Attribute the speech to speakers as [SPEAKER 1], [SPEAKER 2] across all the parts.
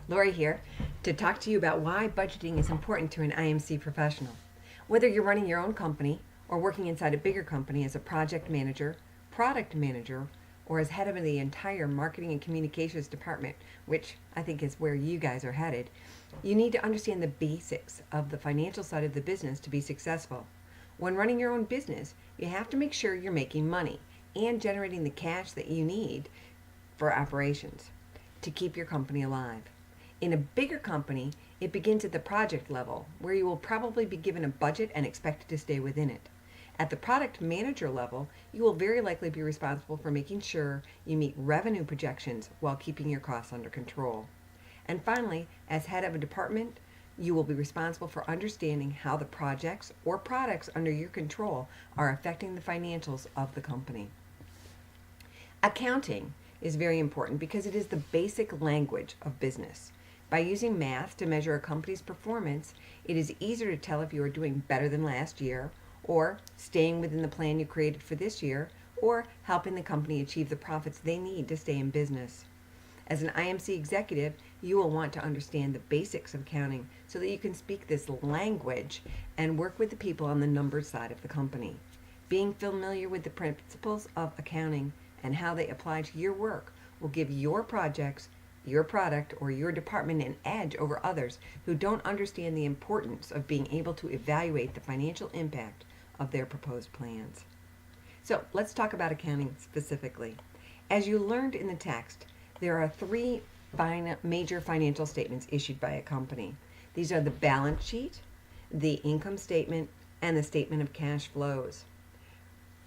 [SPEAKER 1] Lori here to talk to you about why budgeting is important to an IMC professional. Whether you're running your own company or working inside a bigger company as a project manager, product manager, or as head of the entire marketing and communications department, which I think is where you guys are headed, you need to understand the basics of the financial side of the business to be successful. When running your own business, you have to make sure you're making money and generating the cash that you need for operations to keep your company alive. In a bigger company, it begins at the project level, where you will probably be given a budget and expected to stay within it. At the product manager level, you will very likely be responsible for making sure you meet revenue projections while keeping your costs under control. And finally, as head of a department, you will be responsible for understanding how the projects or products under your control are affecting the financials of the company. Accounting is very important because it is the basic language of business. By using math to measure a company's performance, it is easier to tell if you are doing better than last year, or staying within the plan you created for this year, or helping the company achieve the profits they need to stay in business. As an IMC executive, you will want to understand the basics of accounting so that you can speak this language and work with the people on the numbers side of the company. Being familiar with the principles of accounting and how they apply to your work will give your projects, your product, or your department an edge over others who don't understand the importance of being able to evaluate the financial impact of their proposed plans. So let's talk about accounting specifically. As you learned in the text, there are three major financial statements issued by a company. These are the balance sheet, the income statement, and the statement of cash flows.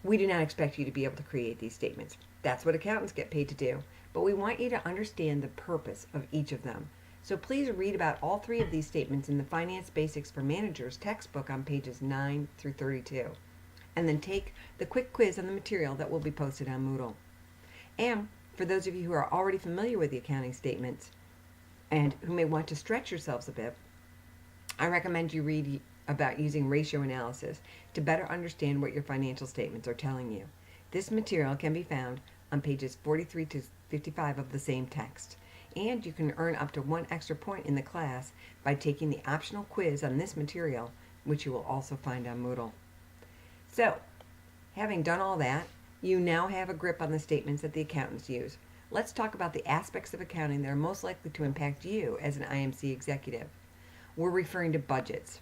[SPEAKER 1] We do not expect you to be able to create these statements. That's what accountants get paid to do. But we want you to understand the purpose of each of them. So please read about all three of these statements in the Finance Basics for Managers textbook on pages 9 through 32. And then take the quick quiz on the material that will be posted on Moodle. And for those of you who are already familiar with the accounting statements and who may want to stretch yourselves a bit, I recommend you read about using ratio analysis to better understand what your financial statements are telling you. This material can be found on pages 43 to 55 of the same text. And you can earn up to 1 extra point in the class by taking the optional quiz on this material, which you will also find on Moodle. So, having done all that, you now have a grip on the statements that the accountants use. Let's talk about the aspects of accounting that are most likely to impact you as an IMC executive. We're referring to budgets.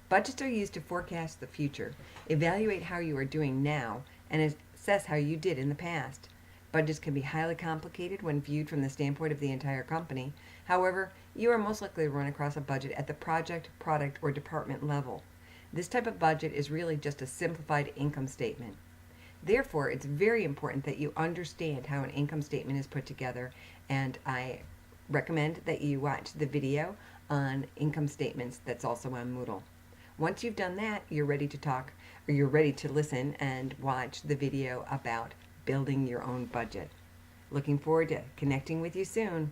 [SPEAKER 1] Budgets are used to forecast the future, evaluate how you are doing now, and assess how you did in the past. Budgets can be highly complicated when viewed from the standpoint of the entire company. However, you are most likely to run across a budget at the project, product, or department level. This type of budget is really just a simplified income statement. Therefore, it's very important that you understand how an income statement is put together, and I recommend that you watch the video on income statements that's also on Moodle. Once you've done that, you're ready to talk, or you're ready to listen and watch the video about building your own budget. Looking forward to connecting with you soon.